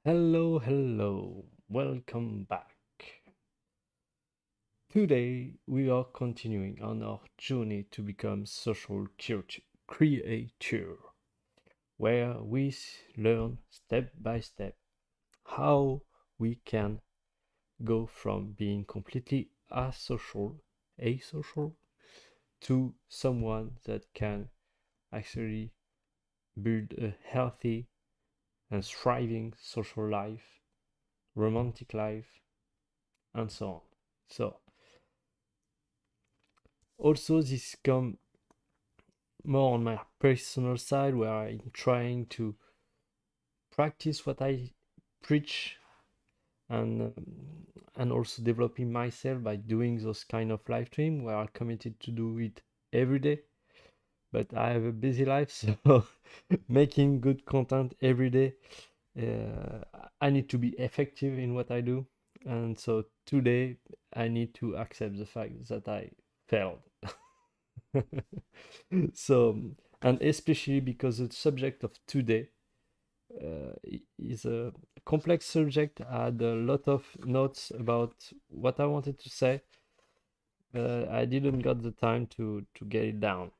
Hello, welcome back. Today we are continuing on our journey to become social creator, where we learn step by step how we can go from being completely asocial, to someone that can actually build a healthy and thriving social life, romantic life, and so on. So, also this come more on my personal side where I'm trying to practice what I preach and also developing myself by doing those kind of live stream where I'm committed to do it every day. But I have a busy life, so making good content every day, uh, I need to be effective in what I do. And so today I need to accept the fact that I failed. So, and especially because the subject of today is a complex subject. I had a lot of notes about what I wanted to say, but I didn't got the time to get it down.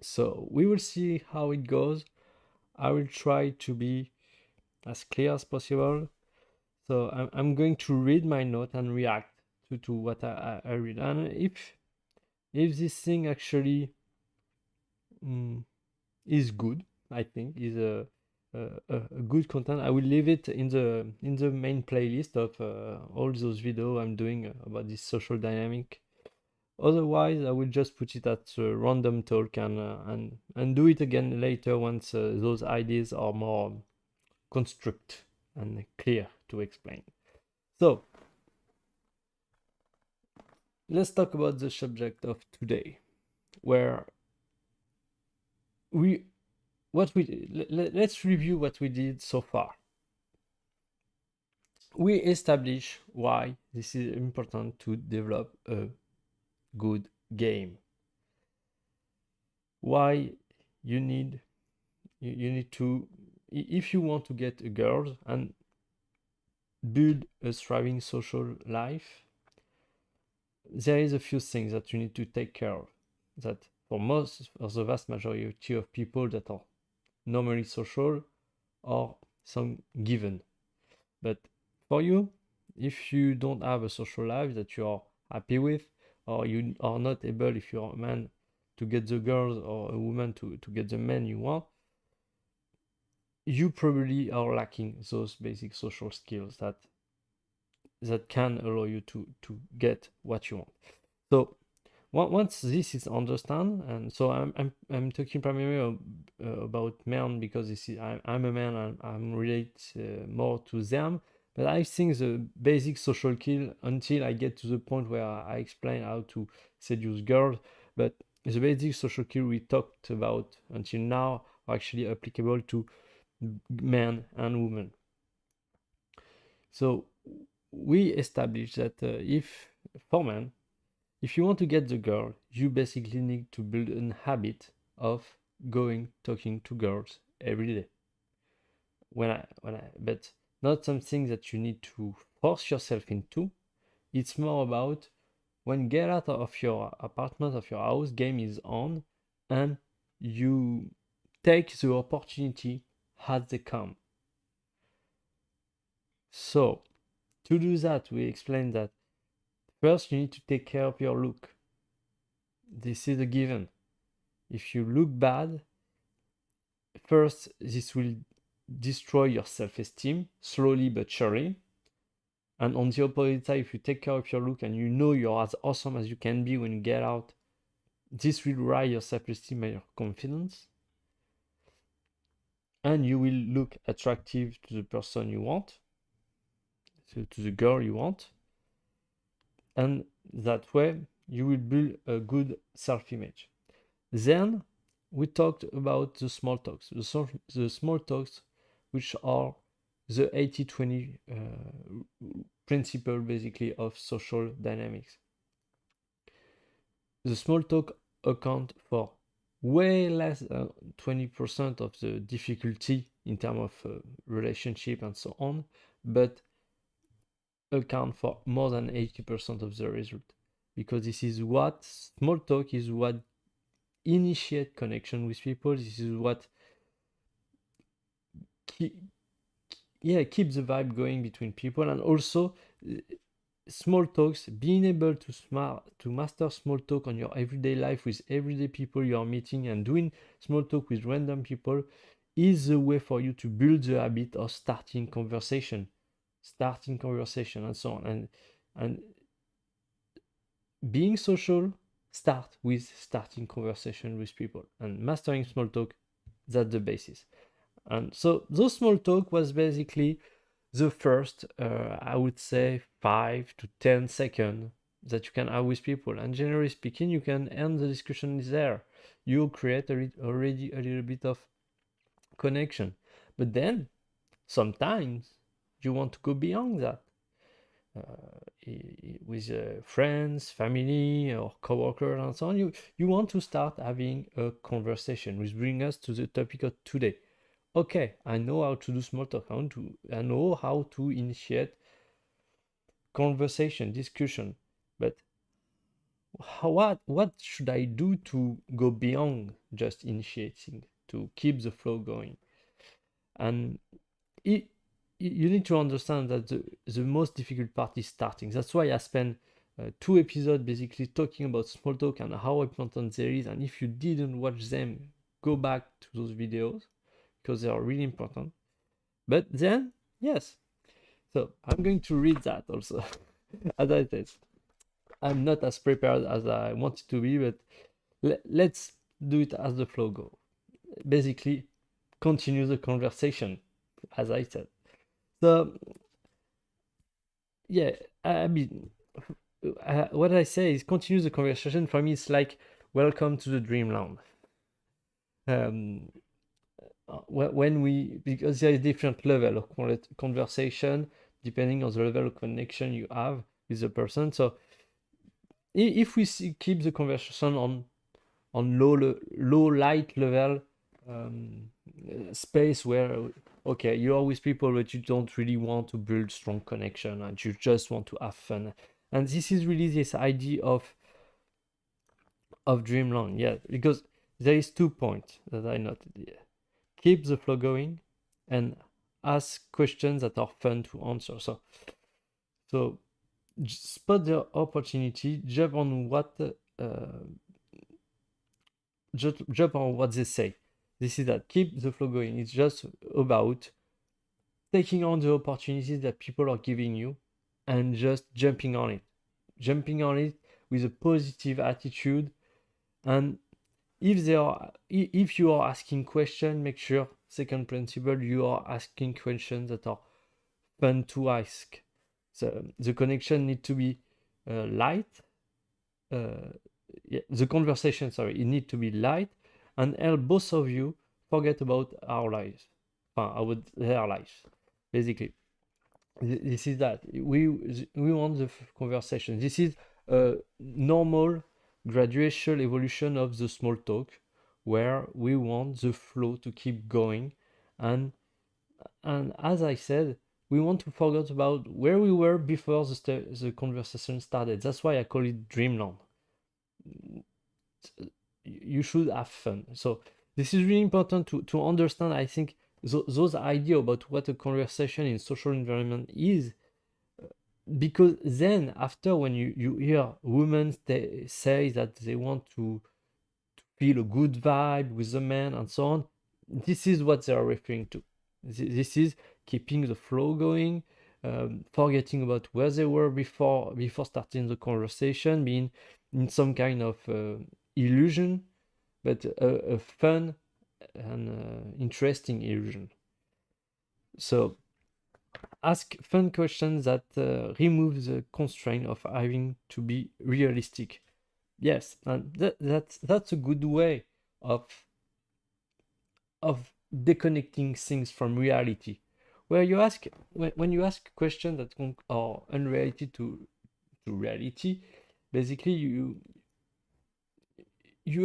So we will see how it goes. I will try to be as clear as possible. So I'm going to read my note and react to what I read. And if this thing actually mm, is good, I think is a good content. I will leave it in the main playlist of all those videos I'm doing about this social dynamic. Otherwise, I will just put it at random talk and do it again later once those ideas are more construct and clear to explain. So let's talk about the subject of today, where we what we let's review what we did so far. We establish why this is important to develop a good game. Why you need you need to if you want to get a girl and build a thriving social life, there is a few things that you need to take care of. That for most of the vast majority of people that are normally social are some given. But for you, if you don't have a social life that you are happy with, or you are not able, if you're a man, to get the girls or a woman to get the men you want, you probably are lacking those basic social skills that can allow you to get what you want. So once this is understand, and so I'm talking primarily about men because this is I'm a man and I'm relate more to them. But I think the basic social skill until I get to the point where I explain how to seduce girls. But the basic social skill we talked about until now are actually applicable to men and women. So we established that if for men, if you want to get the girl, you basically need to build a habit of going talking to girls every day. But not something that you need to force yourself into. It's more about when get out of your apartment, of your house, game is on, and you take the opportunity as they come. So to do that, we explain that first you need to take care of your look. This is a given. If you look bad, first, this will destroy your self-esteem slowly but surely. And on the opposite side, if you take care of your look and you know you're as awesome as you can be when you get out, this will rise your self-esteem and your confidence. And you will look attractive to the person you want, to the girl you want. And that way, you will build a good self-image. Then, we talked about the small talks. The small talks which are the 80-20 principle basically of social dynamics. The small talk account for way less than 20% of the difficulty in terms of relationship and so on, but account for more than 80% of the result. Because this is what small talk is what initiate connection with people. This is what keep the vibe going between people, and also small talks, being able to master small talk on your everyday life with everyday people you are meeting, and doing small talk with random people is a way for you to build the habit of starting conversation and so on. And being social start with starting conversation with people, and mastering small talk, that's the basis. And so those small talk was basically the first, I would say, 5 to 10 seconds that you can have with people. And generally speaking, you can end the discussion there. You create already a little bit of connection. But then sometimes you want to go beyond that. With friends, family, or coworkers, and so on, you want to start having a conversation, which brings us to the topic of today. Okay, I know how to do small talk. I know how to initiate conversation, discussion, but what should I do to go beyond just initiating, to keep the flow going? And it, you need to understand that the most difficult part is starting. That's why I spent 2 episodes basically talking about small talk and how important there is. And if you didn't watch them, go back to those videos because they are really important. But then, yes. So I'm going to read that also. As I said, I'm not as prepared as I wanted to be, but let's do it as the flow goes. Basically, continue the conversation, as I said. So, yeah, I mean, what I say is continue the conversation. For me, it's like welcome to the dreamland. When because there is different level of conversation depending on the level of connection you have with the person. So if we keep the conversation on low light level, space where okay, you are with people but you don't really want to build strong connection and you just want to have fun, and this is really this idea of dreamland. Yeah, because there is 2 points that I noted here: keep the flow going and ask questions that are fun to answer. So spot the opportunity, jump on what they say. This is that keep the flow going. It's just about taking on the opportunities that people are giving you and just jumping on it with a positive attitude. And if you are asking questions, make sure, second principle, you are asking questions that are fun to ask. So the connection need to be light. The conversation, sorry, it need to be light and help both of you forget about their lives. Basically, this is that we want the conversation. This is a normal gradual evolution of the small talk, where we want the flow to keep going, and as I said, we want to forget about where we were before the conversation started. That's why I call it dreamland. You should have fun. So this is really important to understand. I think those ideas about what a conversation in social environment is, because then after, when you hear women say that they want to feel a good vibe with the man and so on, this is what they are referring to. This is keeping the flow going, forgetting about where they were before starting the conversation, being in some kind of illusion, but a fun and interesting illusion. So ask fun questions that remove the constraint of having to be realistic. Yes, and that's a good way of disconnecting things from reality. Where you ask when you ask questions that are unrelated to reality, basically you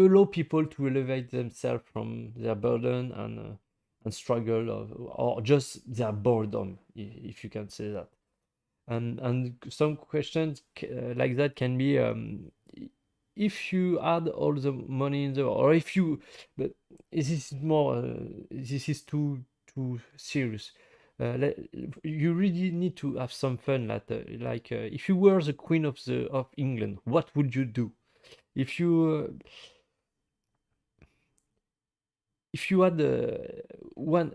allow people to elevate themselves from their burden and struggle, or just their boredom, if you can say that. And some questions like that can be, if you had all the money in the, or if you, but this is more, this is too serious. You really need to have some fun, like if you were the Queen of England, what would you do? If you had one,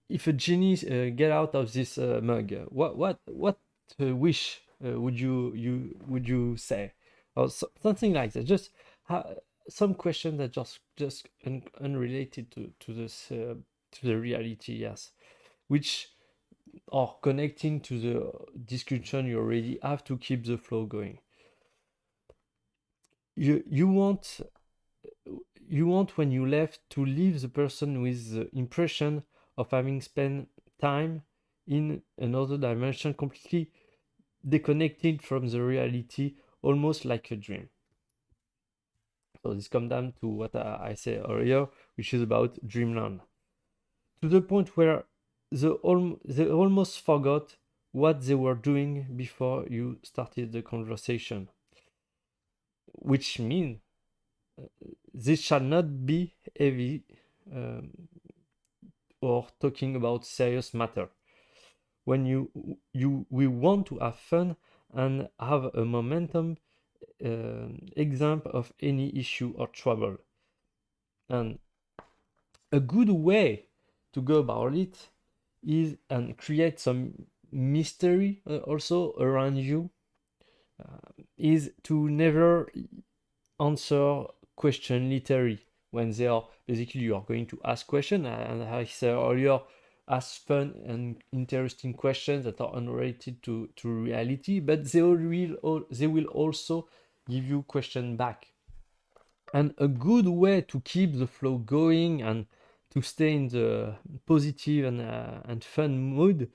if a genie get out of this mug, what wish would you say, or something like that? Just some questions that just unrelated to this to the reality, yes, which are connecting to the discussion you already have to keep the flow going. You want when you left to leave the person with the impression of having spent time in another dimension, completely disconnected from the reality, almost like a dream. So this comes down to what I said earlier, which is about dreamland, to the point where they almost forgot what they were doing before you started the conversation, which means this shall not be heavy, or talking about serious matter. When we want to have fun and have a momentum example of any issue or trouble. And a good way to go about it is and create some mystery also around you, is to never answer question literally when they are basically you are going to ask question, and I said earlier, ask fun and interesting questions that are unrelated to reality, but they will also give you question back. And a good way to keep the flow going and to stay in the positive and fun mood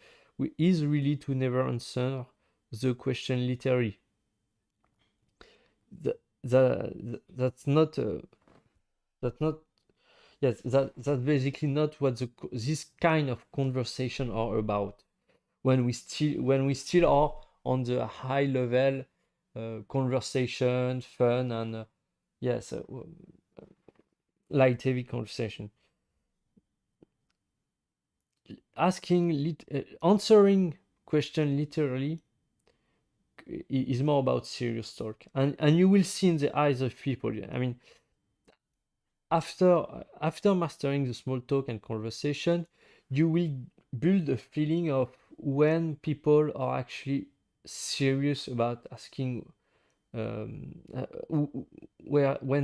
is really to never answer the question literally. That's not yes, that's basically not what this kind of conversation are about. When we still are on the high level conversation, fun, and yes, light heavy conversation. Answering question literally is more about serious talk, and you will see in the eyes of people. I mean, after mastering the small talk and conversation, you will build a feeling of when people are actually serious about asking, when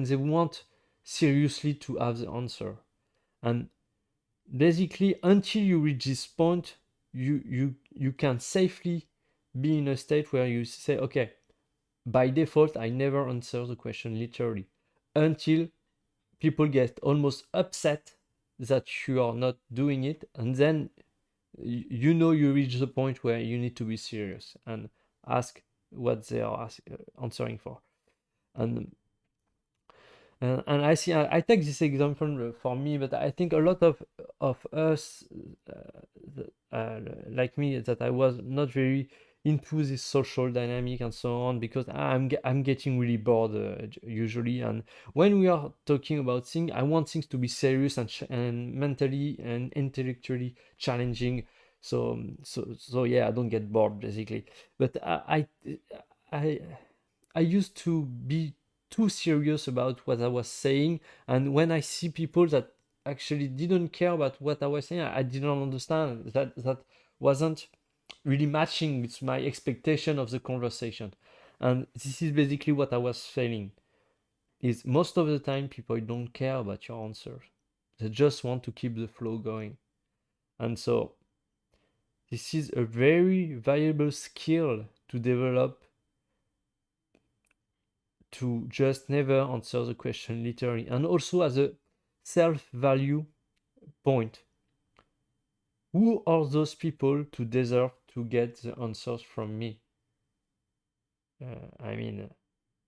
they want seriously to have the answer. And basically, until you reach this point, you can safely be in a state where you say, okay, by default, I never answer the question literally, until people get almost upset that you are not doing it, and then you reach the point where you need to be serious and ask what they are answering for. And I see, I take this example for me, but I think a lot of us, like me, that I was not very into this social dynamic and so on, because I'm getting really bored usually. And when we are talking about things, I want things to be serious and mentally and intellectually challenging. So yeah, I don't get bored basically. But I I used to be too serious about what I was saying, and when I see people that actually didn't care about what I was saying, I didn't understand that wasn't really matching with my expectation of the conversation. And this is basically what I was feeling. Is most of the time people don't care about your answers. They just want to keep the flow going. And so this is a very valuable skill to develop, to just never answer the question literally, and also as a self-value point. Who are those people to deserve to get the answers from me? I mean,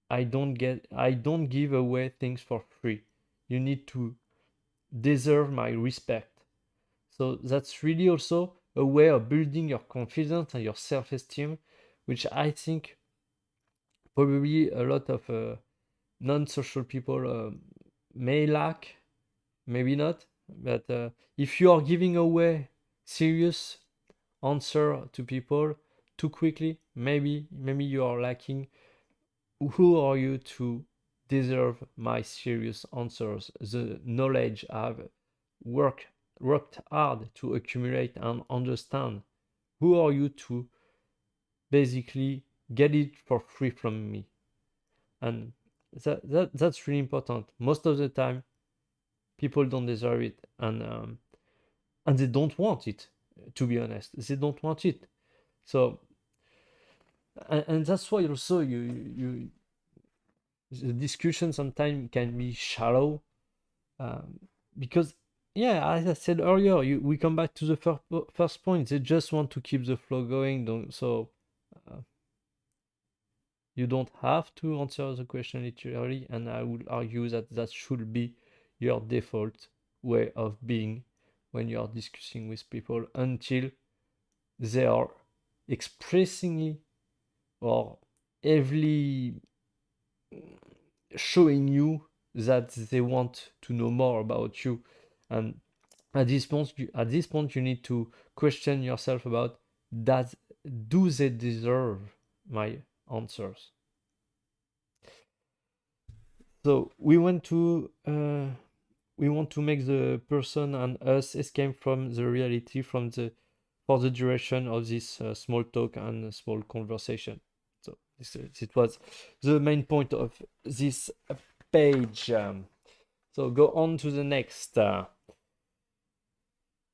I don't give away things for free. You need to deserve my respect. So that's really also a way of building your confidence and your self-esteem, which I think probably a lot of non-social people may lack, maybe not. But if you are giving away serious answer to people too quickly, maybe you are lacking. Who are you to deserve my serious answers? The knowledge I've worked worked hard to accumulate and understand. Who are you to basically get it for free from me? And that's really important. Most of the time, people don't deserve it, and they don't want it. To be honest, they don't want it. So, and that's why also you the discussion sometimes can be shallow, um, because yeah, as I said earlier, we come back to the first point. They just want to keep the flow going. Don't so. Uh, You don't have to answer the question literally, and I would argue that that should be your default way of being when you are discussing with people until they are expressingly or heavily showing you that they want to know more about you. And at this point, you need to question yourself about that. Do they deserve my answers? So we want to make the person and us escape from the reality from the for the duration of this small talk and small conversation. So it was the main point of this page. So go on to the next. So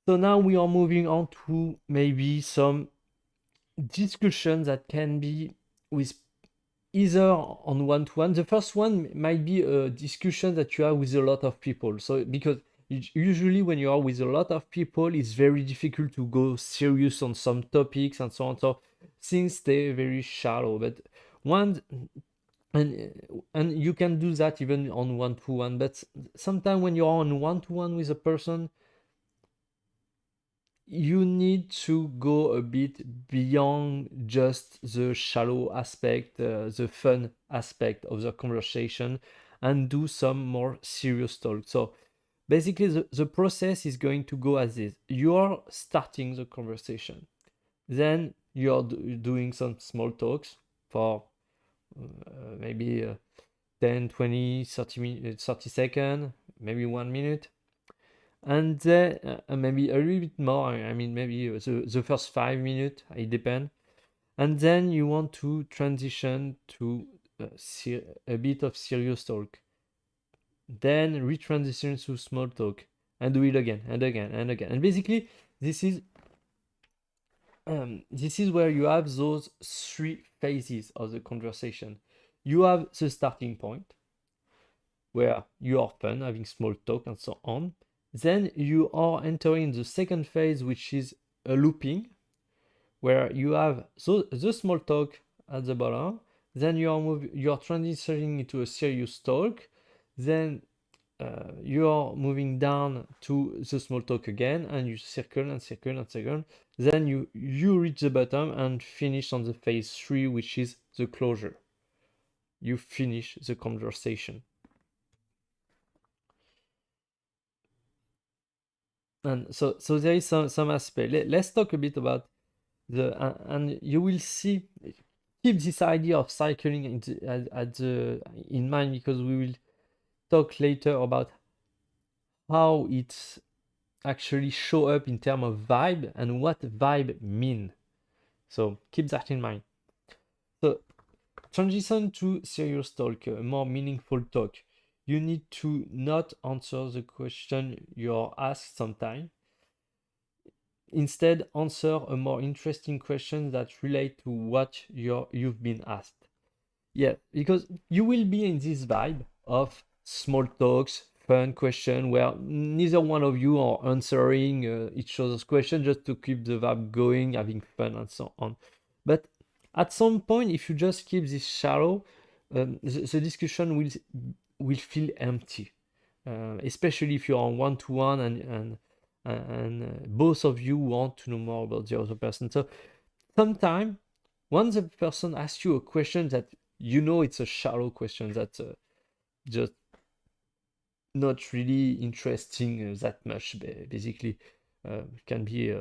now we are moving on to maybe some discussions that can be with either on one-to-one. The first one might be a discussion that you have with a lot of people. So because usually when you are with a lot of people, it's very difficult to go serious on some topics and so on. So things stay very shallow. But one and you can do that even on one-to-one. But sometimes when you're on one-to-one with a person, you need to go a bit beyond just the shallow aspect, the fun aspect of the conversation, and do some more serious talk. So basically, the process is going to go as this. You are starting the conversation. Then you are doing some small talks for maybe 10, 20, 30 seconds, maybe 1 minute. And then maybe a little bit more. I mean, maybe the first 5 minutes, it depends. And then you want to transition to a bit of serious talk. Then retransition to small talk and do it again and again and again. And basically, this is where you have those three phases of the conversation. You have the starting point, where you are fun, having small talk and so on. Then you are entering the second phase, which is a looping, where you have the small talk at the bottom. Then you are transitioning into a serious talk. Then you are moving down to the small talk again, and you circle and circle and circle. Then you reach the bottom and finish on the phase 3, which is the closure. You finish the conversation. And so there is some aspect. Let's talk a bit about and you will see, keep this idea of cycling in mind, because we will talk later about how it's actually show up in terms of vibe and what vibe mean. So keep that in mind. So transition to serious talk, a more meaningful talk. You need to not answer the question you're asked sometimes. Instead, answer a more interesting question that relate to what you've been asked. Yeah, because you will be in this vibe of small talks, fun question, where neither one of you are answering each other's question just to keep the vibe going, having fun and so on. But at some point, if you just keep this shallow, the discussion will feel empty, especially if you're on one-to-one and both of you want to know more about the other person. So sometimes once the person asks you a question that you know it's a shallow question that's just not really interesting that much, basically, can be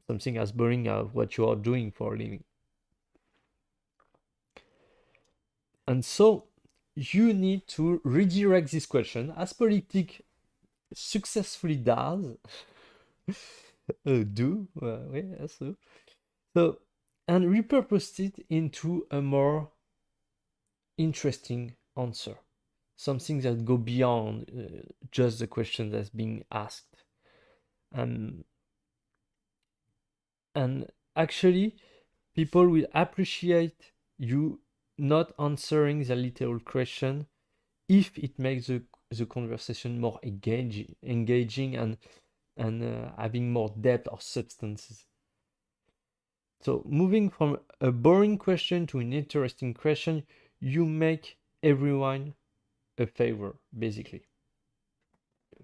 something as boring as what you are doing for a living. And so you need to redirect this question, as Politic successfully does. Yeah, so, and repurpose it into a more interesting answer, something that go beyond just the question that's being asked. And actually, people will appreciate you not answering the literal question if it makes the conversation more engaging and having more depth or substances. So moving from a boring question to an interesting question, you make everyone a favor, basically,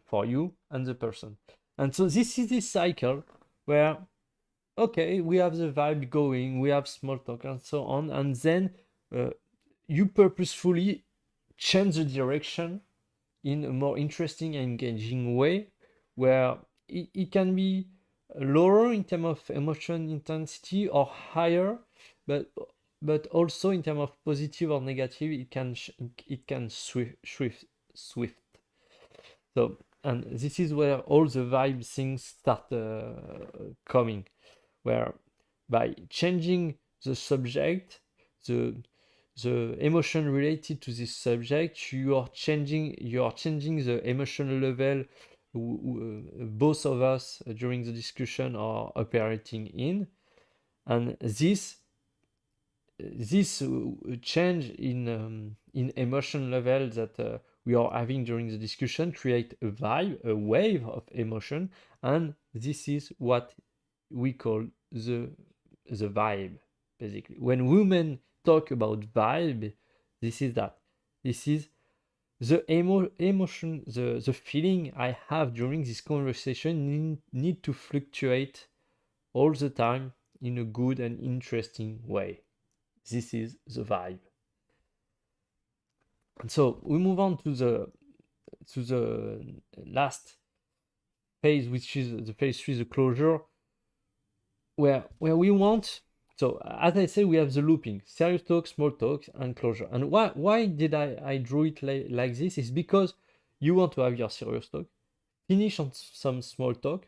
for you and the person. And so this is this cycle where, okay, we have the vibe going, we have small talk and so on, and then you purposefully change the direction in a more interesting and engaging way, where it can be lower in terms of emotion intensity or higher, but also in terms of positive or negative, it can swift. So, and this is where all the vibe things start coming, where by changing the subject, the emotion related to this subject, you are changing the emotional level both of us during the discussion are operating in, and this change in emotion level that we are having during the discussion create a vibe, a wave of emotion, and this is what we call the vibe. Basically, when women talk about vibe, this is that. This is the emotion, the feeling I have during this conversation need to fluctuate all the time in a good and interesting way. This is the vibe. And so we move on to the last phase, which is the phase 3, the closure, where we want. So as I say, we have the looping: serious talk, small talk, and closure. And why did I drew it like this? Is because you want to have your serious talk, finish on some small talk,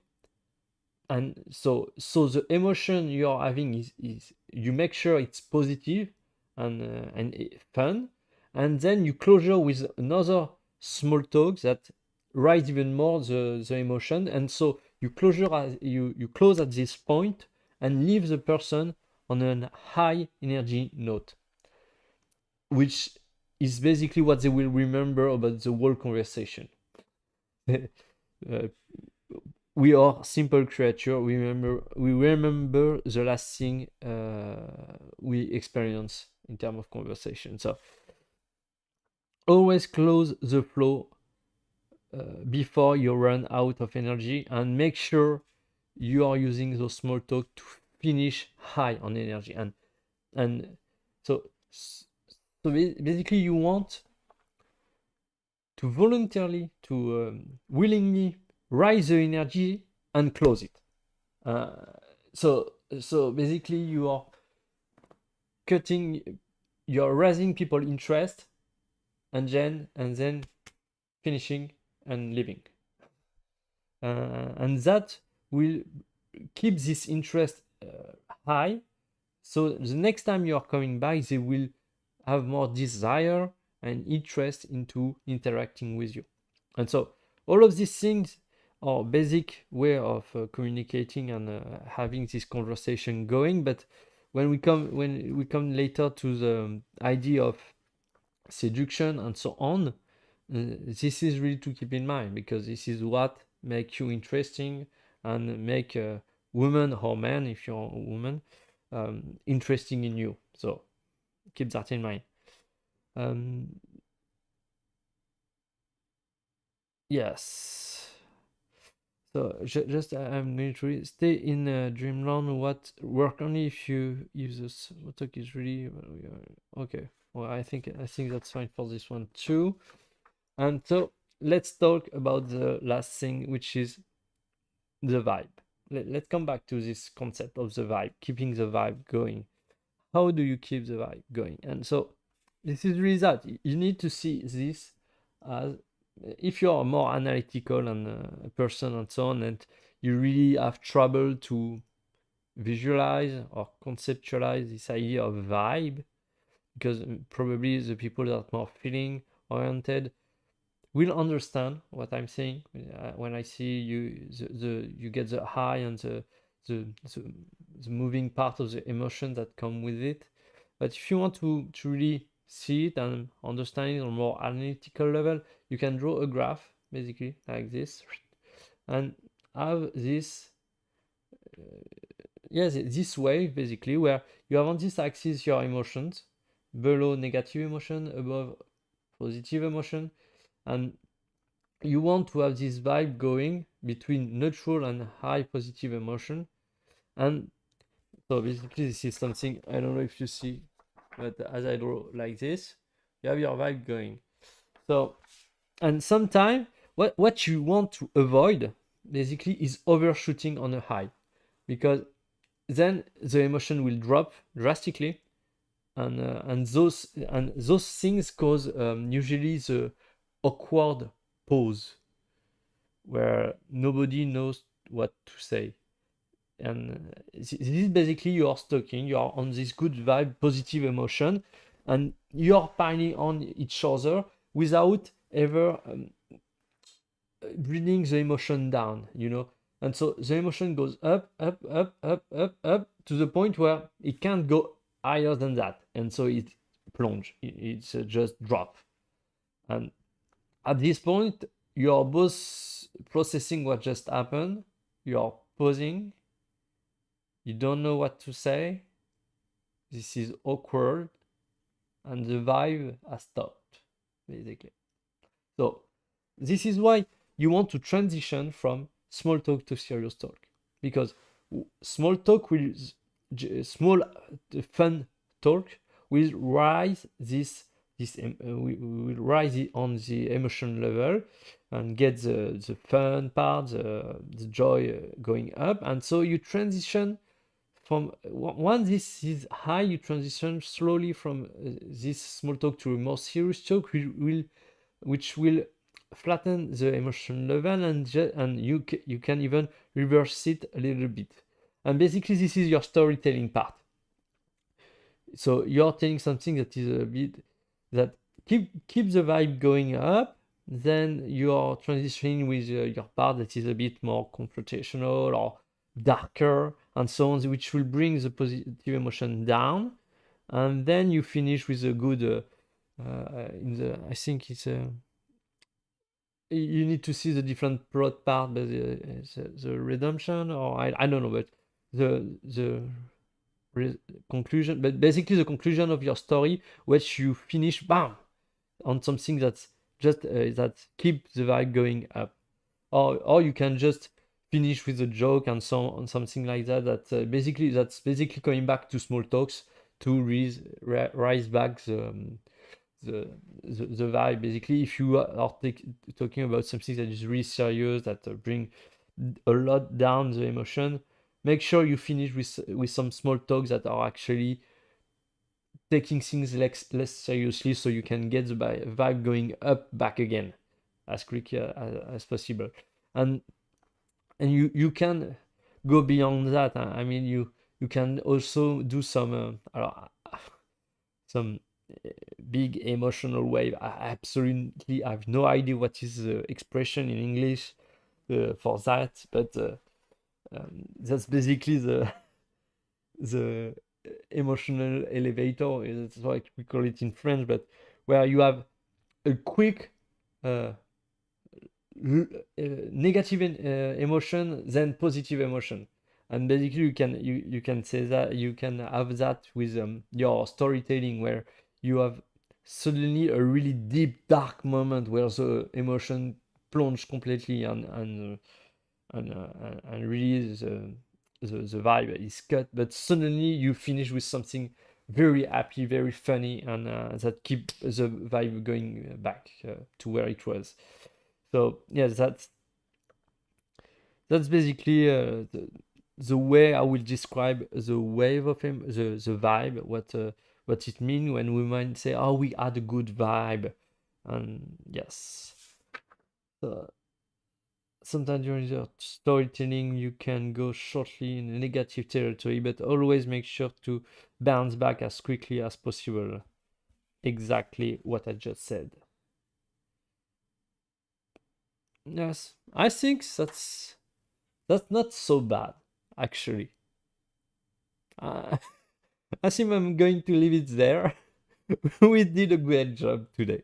and so the emotion you are having is you make sure it's positive and fun, and then you closure with another small talk that rise even more the emotion, and so you close at this point and leave the person on a high energy note, which is basically what they will remember about the whole conversation. uh, we are simple creature. We remember the last thing we experience in terms of conversation. So always close the flow before you run out of energy, and make sure you are using those small talk to finish high on energy. And so basically you want to voluntarily, to willingly raise the energy and close it. So basically you are you're raising people interest, and then finishing and leaving, and that will keep this interest high, so the next time you are coming back they will have more desire and interest into interacting with you. And so all of these things are basic way of communicating and having this conversation going. But when we come later to the idea of seduction and so on, this is really to keep in mind, because this is what makes you interesting and make a woman or man, if you're a woman, interesting in you. So keep that in mind. Yes. So just I'm going to stay in Dreamland. What work only if you use the small talk is really okay. Well, I think that's fine for this one too. And so let's talk about the last thing, which is the vibe. Let's come back to this concept of the vibe, keeping the vibe going. How do you keep the vibe going? And so this is really that you need to see this as, if you are more analytical and a person and so on, and you really have trouble to visualize or conceptualize this idea of vibe, because probably the people that are more feeling oriented will understand what I'm saying when I see you you get the high and the, the the moving part of the emotion that come with it. But if you want to really see it and understand it on a more analytical level, you can draw a graph basically like this and have this yes, this wave basically where you have on this axis your emotions, below negative emotion, above positive emotion, and you want to have this vibe going between neutral and high positive emotion. And so basically this is something, I don't know if you see, but as I draw like this, you have your vibe going. So, and sometimes what you want to avoid basically is overshooting on a high, because then the emotion will drop drastically, and those things cause usually the awkward pause where nobody knows what to say. And this is basically you are stalking, you are on this good vibe, positive emotion, and you're piling on each other without ever bringing the emotion down, you know. And so the emotion goes up, up, up, up, up, up to the point where it can't go higher than that, and so it plunge, it's just drop. And at this point, you're both processing what just happened, you're pausing, you don't know what to say, this is awkward, and the vibe has stopped, basically. So, this is why you want to transition from small talk to serious talk, because small talk will, small fun talk will rise will rise on the emotion level and get the fun part, the joy going up, and so you transition from once this is high, you transition slowly from this small talk to a more serious talk, which will flatten the emotion level, and you can even reverse it a little bit. And basically, this is your storytelling part. So you're telling something that is a bit that keep the vibe going up. Then you're transitioning with your part that is a bit more confrontational or darker and so on, which will bring the positive emotion down. And then you finish with a good in the I think it's you need to see the different plot part, but the redemption, or I don't know, but the conclusion, but basically the conclusion of your story, which you finish bam on something that's just that keep the vibe going up, or you can just finish with a joke and so on, something like that. That's basically coming back to small talks to rise back the vibe. Basically, if you are talking about something that is really serious, that bring a lot down the emotion, make sure you finish with some small talks that are actually taking things less seriously, so you can get the vibe going up back again as quick as possible. And you can go beyond that. I mean, you can also do some big emotional wave. I absolutely have no idea what is the expression in English for that, but that's basically the emotional elevator. That's what we call it in French, but where you have a quick uh, negative emotion, then positive emotion. And basically you can say that you can have that with your storytelling, where you have suddenly a really deep dark moment where the emotion plunge completely, and really the vibe is cut, but suddenly you finish with something very happy, very funny, and that keep the vibe going back to where it was. So yes, that's basically the way I will describe the wave of him, the vibe, what it means when we might say, oh, we had a good vibe, and yes. So sometimes during the storytelling you can go shortly in negative territory, but always make sure to bounce back as quickly as possible. Exactly what I just said. Yes, I think that's not so bad, actually. uh, I think I'm going to leave it there. We did a great job today.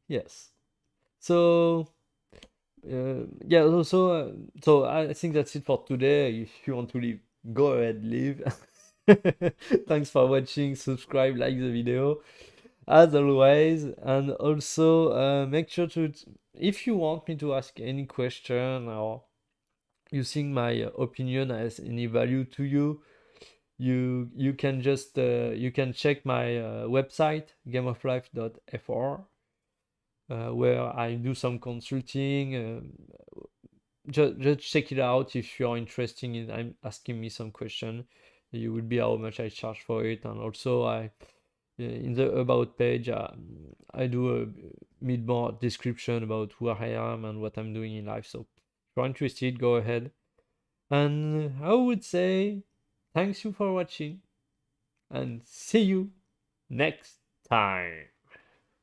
Yes. So yeah, so I think that's it for today. If you want to leave, go ahead, leave. Thanks for watching. Subscribe, like the video, as always, and also make sure to, if you want me to ask any question or you think my opinion has any value to you, you can just you can check my website gameoflife.fr, where I do some consulting. Just check it out if you're interested in asking me some question. You will be how much I charge for it, and also I in the about page I do a bit more description about who I am and what I'm doing in life. So if you're interested, go ahead. And I would say thanks you for watching and see you next time.